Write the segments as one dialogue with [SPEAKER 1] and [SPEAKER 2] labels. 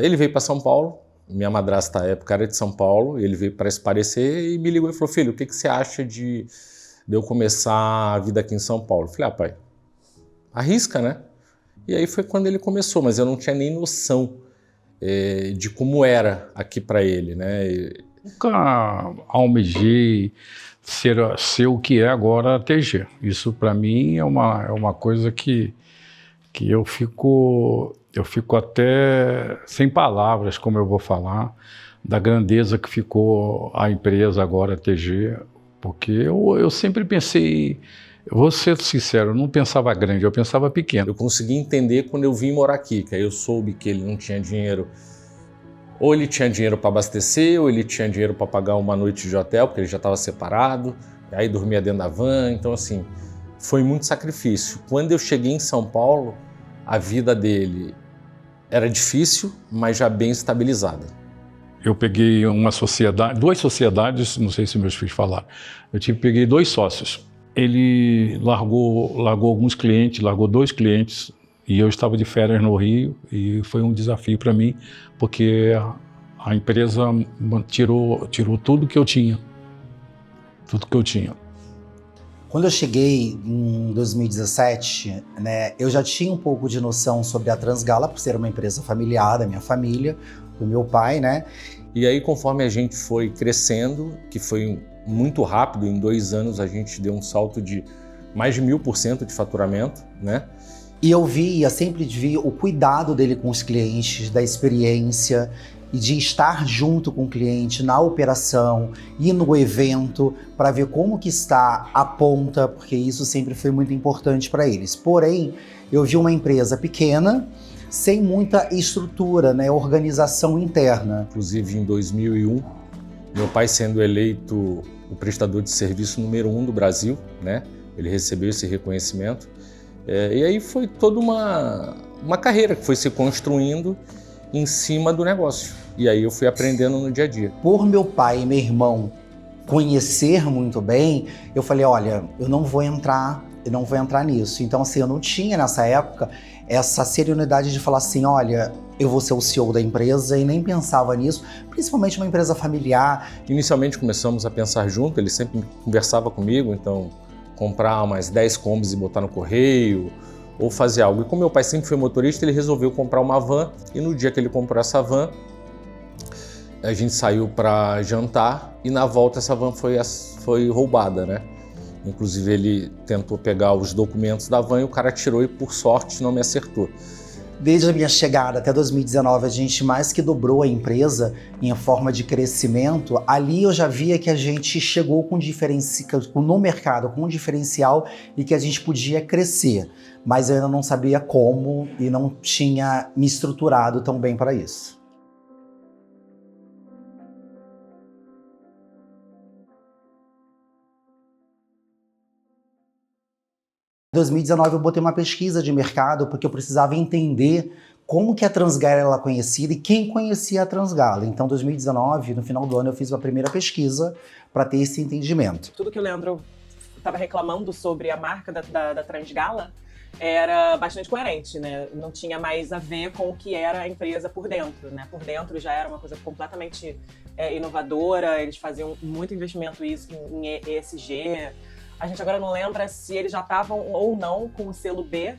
[SPEAKER 1] Ele veio para São Paulo, minha madrasta à época era de São Paulo, ele veio para esparecer e me ligou e falou: filho, o que você acha de eu começar a vida aqui em São Paulo? Eu falei: pai, arrisca, né? E aí foi quando ele começou, mas eu não tinha nem noção de como era aqui para ele, né?
[SPEAKER 2] Nunca almejei ser o que é agora a TG. Isso para mim é uma coisa que eu fico até sem palavras como eu vou falar da grandeza que ficou a empresa agora a TG, porque eu sempre pensei, eu vou ser sincero, eu não pensava grande, eu pensava pequeno.
[SPEAKER 1] Eu consegui entender quando eu vim morar aqui, que aí eu soube que ele não tinha dinheiro. Ou ele tinha dinheiro para abastecer, ou ele tinha dinheiro para pagar uma noite de hotel, porque ele já estava separado, aí dormia dentro da van, então assim, foi muito sacrifício. Quando eu cheguei em São Paulo, a vida dele era difícil, mas já bem estabilizada.
[SPEAKER 2] Eu peguei duas sociedades, não sei se meus filhos falaram, peguei 2 sócios. Ele largou alguns clientes, largou 2 clientes, e eu estava de férias no Rio e foi um desafio para mim, porque a empresa tirou tudo que eu tinha. Tudo que eu tinha.
[SPEAKER 3] Quando eu cheguei em 2017, né, eu já tinha um pouco de noção sobre a Transgala, por ser uma empresa familiar da minha família, do meu pai, né?
[SPEAKER 1] E aí, conforme a gente foi crescendo, que foi muito rápido, em 2 anos a gente deu um salto de mais de 1000% de faturamento, né?
[SPEAKER 3] E eu sempre vi o cuidado dele com os clientes, da experiência e de estar junto com o cliente na operação e no evento para ver como que está a ponta, porque isso sempre foi muito importante para eles. Porém, eu vi uma empresa pequena, sem muita estrutura, né, organização interna.
[SPEAKER 1] Inclusive em 2001, meu pai sendo eleito o prestador de serviço número 1 do Brasil, né? Ele recebeu esse reconhecimento. E aí foi toda uma carreira que foi se construindo em cima do negócio. E aí eu fui aprendendo no dia a dia.
[SPEAKER 3] Por meu pai e meu irmão conhecer muito bem, eu falei, olha, eu não vou entrar nisso. Então assim, eu não tinha nessa época essa serenidade de falar assim, olha, eu vou ser o CEO da empresa, e nem pensava nisso, principalmente uma empresa familiar.
[SPEAKER 1] Inicialmente começamos a pensar junto, ele sempre conversava comigo, então comprar umas 10 combis e botar no correio, ou fazer algo. E como meu pai sempre foi motorista, ele resolveu comprar uma van, e no dia que ele comprou essa van, a gente saiu para jantar, e na volta essa van foi roubada, né? Inclusive ele tentou pegar os documentos da van e o cara tirou e por sorte não me acertou.
[SPEAKER 3] Desde a minha chegada até 2019, a gente mais que dobrou a empresa em forma de crescimento. Ali eu já via que a gente chegou no mercado com um diferencial e que a gente podia crescer. Mas eu ainda não sabia como e não tinha me estruturado tão bem para isso. Em 2019 eu botei uma pesquisa de mercado porque eu precisava entender como que a Transgala era conhecida e quem conhecia a Transgala. Então, em 2019, no final do ano, eu fiz uma primeira pesquisa para ter esse entendimento.
[SPEAKER 4] Tudo que o Leandro estava reclamando sobre a marca da Transgala era bastante coerente, né? Não tinha mais a ver com o que era a empresa por dentro, né? Por dentro já era uma coisa completamente inovadora, eles faziam muito investimento em ESG. A gente agora não lembra se eles já estavam ou não com o selo B,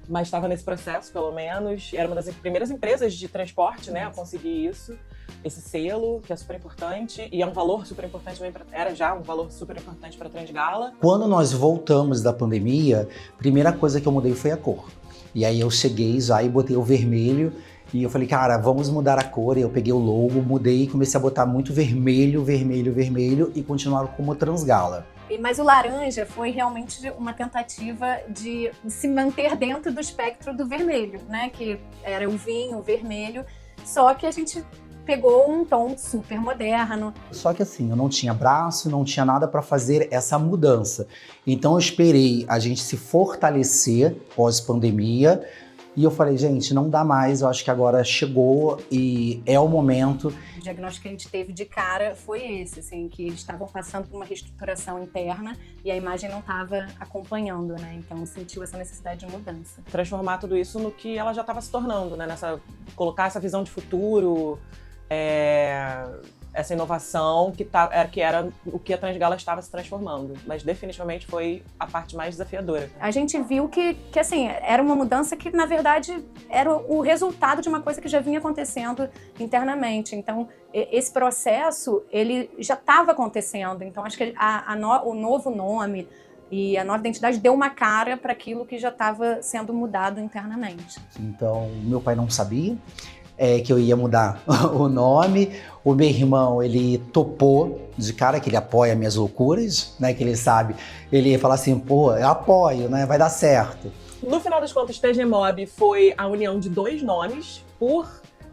[SPEAKER 4] mas estava nesse processo, pelo menos. Era uma das primeiras empresas de transporte, né, a conseguir isso, esse selo, que é super importante, e é um valor super importante também, era já um valor super importante para a Transgala.
[SPEAKER 3] Quando nós voltamos da pandemia, a primeira coisa que eu mudei foi a cor. E aí eu cheguei já e botei o vermelho, e eu falei, cara, vamos mudar a cor. E eu peguei o logo, mudei e comecei a botar muito vermelho, vermelho, vermelho, e continuar como Transgala.
[SPEAKER 5] Mas o laranja foi realmente uma tentativa de se manter dentro do espectro do vermelho, né? Que era o vinho, o vermelho, só que a gente pegou um tom super moderno.
[SPEAKER 3] Só que assim, eu não tinha braço, não tinha nada para fazer essa mudança. Então eu esperei a gente se fortalecer pós-pandemia, E eu falei, gente, não dá mais, eu acho que agora chegou e é o momento.
[SPEAKER 5] O diagnóstico que a gente teve de cara foi esse, assim, que eles estavam passando por uma reestruturação interna e a imagem não estava acompanhando, né? Então sentiu essa necessidade de mudança.
[SPEAKER 4] Transformar tudo isso no que ela já estava se tornando, né? Colocar essa visão de futuro, essa inovação que era o que a Transgala estava se transformando. Mas definitivamente foi a parte mais desafiadora.
[SPEAKER 5] A gente viu que assim, era uma mudança que, na verdade, era o resultado de uma coisa que já vinha acontecendo internamente. Então, esse processo, ele já estava acontecendo. Então, acho que o novo nome e a nova identidade deu uma cara para aquilo que já estava sendo mudado internamente.
[SPEAKER 3] Então, meu pai não sabia que eu ia mudar o nome. O meu irmão, ele topou de cara, que ele apoia minhas loucuras, né? Que ele sabe, ele ia falar assim, pô, eu apoio, né? Vai dar certo.
[SPEAKER 4] No final das contas, TGMob foi a união de 2 nomes. Por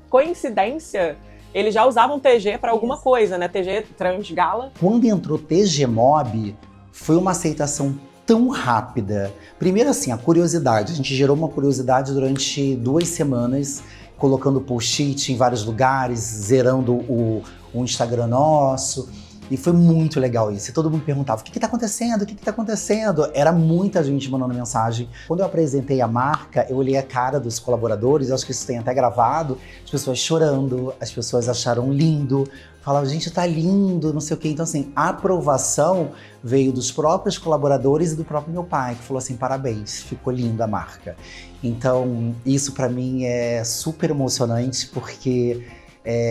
[SPEAKER 4] coincidência, eles já usavam TG para alguma coisa, né? TG Transgala.
[SPEAKER 3] Quando entrou TGMob, foi uma aceitação tão rápida. Primeiro assim, a curiosidade. A gente gerou uma curiosidade durante 2 semanas, colocando post-it em vários lugares, zerando o Instagram nosso. E foi muito legal isso. E todo mundo perguntava, o que tá acontecendo? O que tá acontecendo? Era muita gente mandando mensagem. Quando eu apresentei a marca, eu olhei a cara dos colaboradores, acho que isso tem até gravado, as pessoas chorando, as pessoas acharam lindo, falavam, gente, tá lindo, não sei o quê. Então, assim, a aprovação veio dos próprios colaboradores e do próprio meu pai, que falou assim, parabéns, ficou linda a marca. Então, isso pra mim é super emocionante, porque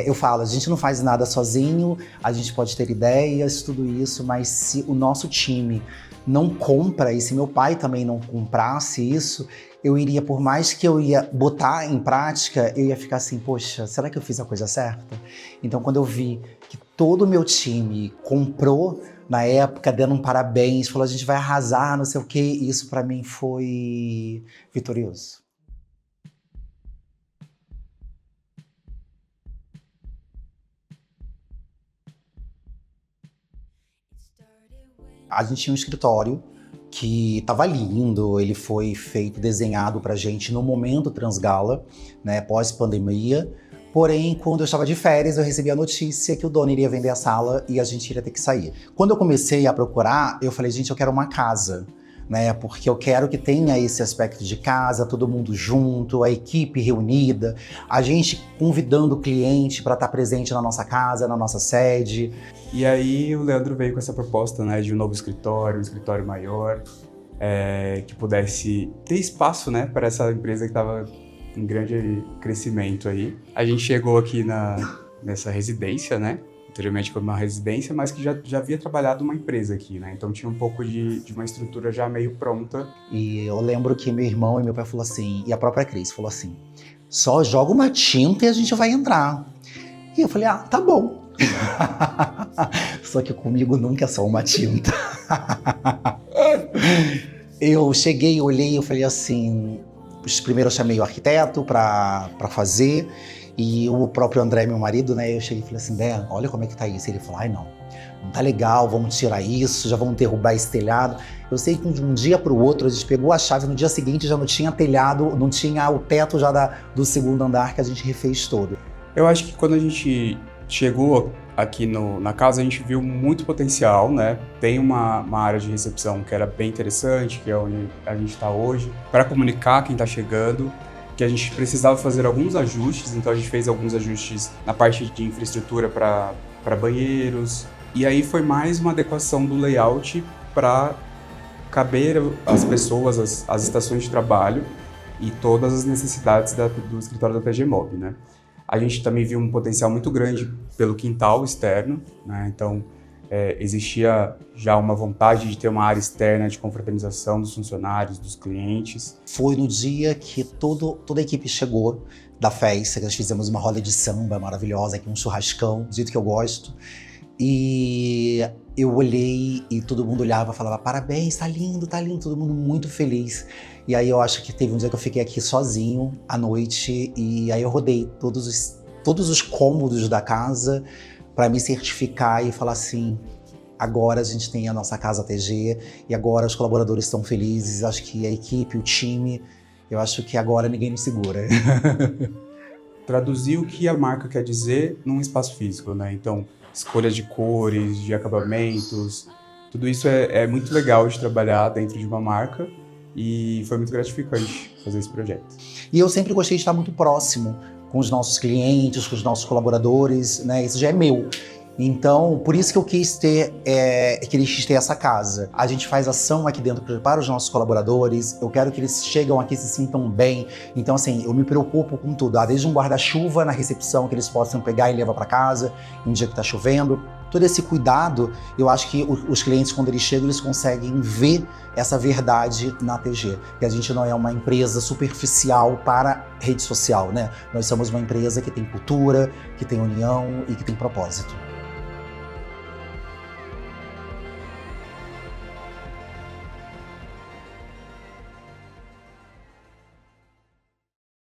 [SPEAKER 3] eu falo, a gente não faz nada sozinho, a gente pode ter ideias, tudo isso, mas se o nosso time não compra, e se meu pai também não comprasse isso, eu iria, por mais que eu ia botar em prática, eu ia ficar assim, poxa, será que eu fiz a coisa certa? Então, quando eu vi que todo o meu time comprou, na época, dando um parabéns, falou, a gente vai arrasar, não sei o quê, isso pra mim foi vitorioso. A gente tinha um escritório que estava lindo, ele foi feito, desenhado pra gente no momento Transgala, né, pós-pandemia. Porém, quando eu estava de férias, eu recebi a notícia que o dono iria vender a sala e a gente iria ter que sair. Quando eu comecei a procurar, eu falei, gente, eu quero uma casa, né? Porque eu quero que tenha esse aspecto de casa, todo mundo junto, a equipe reunida, a gente convidando o cliente para estar presente na nossa casa, na nossa sede.
[SPEAKER 6] E aí o Leandro veio com essa proposta, né, de um novo escritório, um escritório maior, que pudesse ter espaço, né, para essa empresa que estava em grande crescimento aí. A gente chegou aqui nessa residência, né, anteriormente foi uma residência, mas que já havia trabalhado uma empresa aqui, né, então tinha um pouco de uma estrutura já meio pronta.
[SPEAKER 3] E eu lembro que meu irmão e meu pai falou assim, e a própria Cris falou assim, só joga uma tinta e a gente vai entrar. E eu falei, ah, tá bom. Só que comigo nunca é só uma tinta. Eu cheguei, olhei, eu falei assim, primeiro eu chamei o arquiteto pra fazer, e o próprio André, meu marido, né, eu cheguei e falei assim, Dé, olha como é que tá isso. Ele falou, ai não tá legal, vamos tirar isso, já vamos derrubar esse telhado. Eu sei que de um dia pro outro a gente pegou a chave, no dia seguinte já não tinha telhado, não tinha o teto já do segundo andar, que a gente refez todo.
[SPEAKER 6] Eu acho que quando a gente chegou aqui na casa, a gente viu muito potencial, né? Tem uma área de recepção que era bem interessante, que é onde a gente está hoje, para comunicar quem está chegando, que a gente precisava fazer alguns ajustes, então a gente fez alguns ajustes na parte de infraestrutura para banheiros, e aí foi mais uma adequação do layout para caber as pessoas, as estações de trabalho e todas as necessidades do escritório da TGMob, né? A gente também viu um potencial muito grande pelo quintal externo, né? Então existia já uma vontade de ter uma área externa de confraternização dos funcionários, dos clientes.
[SPEAKER 3] Foi no dia que toda a equipe chegou da festa, que nós fizemos uma roda de samba maravilhosa, aqui um churrascão, do jeito que eu gosto. E eu olhei e todo mundo olhava e falava, parabéns, tá lindo, todo mundo muito feliz. E aí eu acho que teve um dia que eu fiquei aqui sozinho à noite e aí eu rodei todos os cômodos da casa para me certificar e falar assim, agora a gente tem a nossa casa TG e agora os colaboradores estão felizes, acho que a equipe, o time eu acho que agora ninguém nos segura.
[SPEAKER 6] Traduzir o que a marca quer dizer num espaço físico, né? Então, escolha de cores, de acabamentos, tudo isso é muito legal de trabalhar dentro de uma marca e foi muito gratificante fazer esse projeto.
[SPEAKER 3] E eu sempre gostei de estar muito próximo com os nossos clientes, com os nossos colaboradores, né? Isso já é meu. Então, por isso que eu quis ter essa casa. A gente faz ação aqui dentro para os nossos colaboradores, eu quero que eles chegam aqui e se sintam bem. Então, assim, eu me preocupo com tudo. Desde um guarda-chuva na recepção que eles possam pegar e levar para casa, um dia que está chovendo. Todo esse cuidado, eu acho que os clientes, quando eles chegam, eles conseguem ver essa verdade na TG. Que a gente não é uma empresa superficial para rede social, né? Nós somos uma empresa que tem cultura, que tem união e que tem propósito.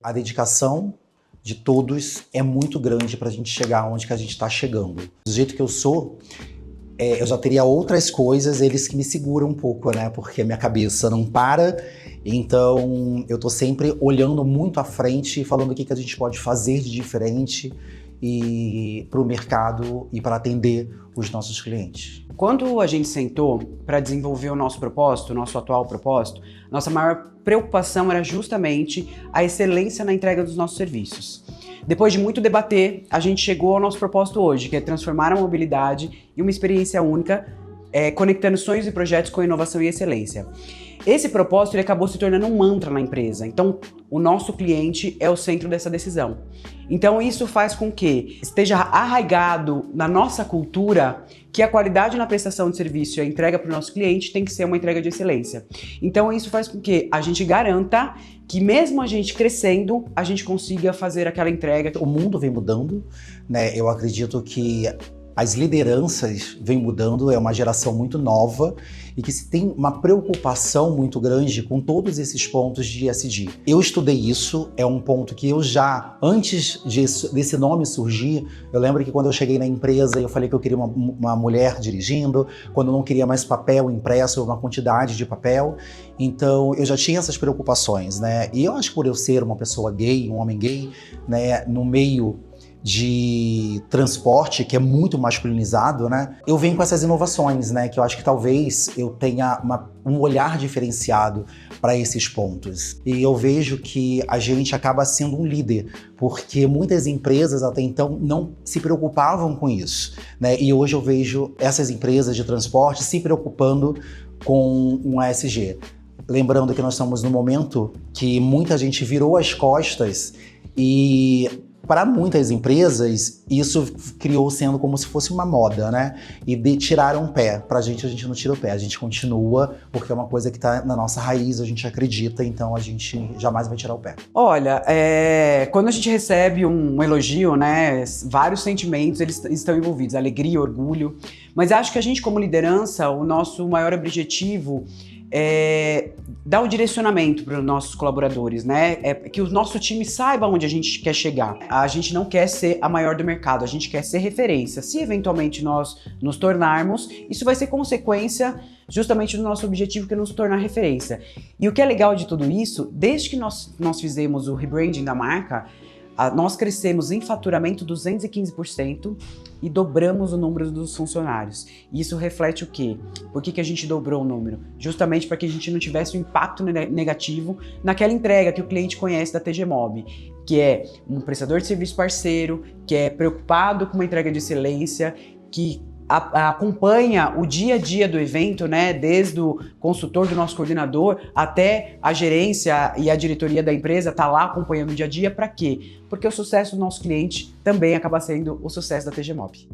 [SPEAKER 3] A dedicação de todos é muito grande para a gente chegar onde que a gente está chegando. Do jeito que eu sou, eu já teria outras coisas, eles que me seguram um pouco, né? Porque a minha cabeça não para, então eu tô sempre olhando muito à frente e falando o que a gente pode fazer de diferente e para o mercado e para atender os nossos clientes.
[SPEAKER 7] Quando a gente sentou para desenvolver o nosso propósito, o nosso atual propósito, nossa maior preocupação era justamente a excelência na entrega dos nossos serviços. Depois de muito debater, a gente chegou ao nosso propósito hoje, que é transformar a mobilidade em uma experiência única, conectando sonhos e projetos com inovação e excelência. Esse propósito ele acabou se tornando um mantra na empresa, então o nosso cliente é o centro dessa decisão. Então isso faz com que esteja arraigado na nossa cultura que a qualidade na prestação de serviço e a entrega para o nosso cliente tem que ser uma entrega de excelência. Então isso faz com que a gente garanta que mesmo a gente crescendo, a gente consiga fazer aquela entrega.
[SPEAKER 3] O mundo vem mudando, né? Eu acredito que as lideranças vêm mudando, é uma geração muito nova e que se tem uma preocupação muito grande com todos esses pontos de ESG. Eu estudei isso, é um ponto que eu já, antes desse nome surgir, eu lembro que quando eu cheguei na empresa eu falei que eu queria uma mulher dirigindo, quando eu não queria mais papel impresso, uma quantidade de papel, então eu já tinha essas preocupações, né? E eu acho que por eu ser uma pessoa gay, um homem gay, né, no meio de transporte, que é muito masculinizado, né? Eu venho com essas inovações, né? Que eu acho que talvez eu tenha um olhar diferenciado para esses pontos. E eu vejo que a gente acaba sendo um líder, porque muitas empresas até então não se preocupavam com isso, né? E hoje eu vejo essas empresas de transporte se preocupando com um ESG. Lembrando que nós estamos num momento que muita gente virou as costas e para muitas empresas, isso criou sendo como se fosse uma moda, né? E tiraram o pé. Pra gente, a gente não tira o pé, a gente continua, porque é uma coisa que tá na nossa raiz, a gente acredita, então a gente jamais vai tirar o pé.
[SPEAKER 7] Olha, quando a gente recebe um elogio, né, vários sentimentos eles estão envolvidos, alegria, orgulho, mas acho que a gente como liderança, o nosso maior objetivo dar um direcionamento para os nossos colaboradores, né? Que o nosso time saiba onde a gente quer chegar. A gente não quer ser a maior do mercado, a gente quer ser referência. Se eventualmente nós nos tornarmos, isso vai ser consequência justamente do nosso objetivo, que é nos tornar referência. E o que é legal de tudo isso, desde que nós fizemos o rebranding da marca, nós crescemos em faturamento 215% e dobramos o número dos funcionários. E isso reflete o quê? Por que a gente dobrou o número? Justamente para que a gente não tivesse um impacto negativo naquela entrega que o cliente conhece da TG Mob, que é um prestador de serviço parceiro, que é preocupado com uma entrega de excelência, que acompanha o dia a dia do evento, né? Desde o consultor do nosso coordenador até a gerência e a diretoria da empresa tá lá acompanhando o dia a dia. Para quê? Porque o sucesso do nosso cliente também acaba sendo o sucesso da TG Mob.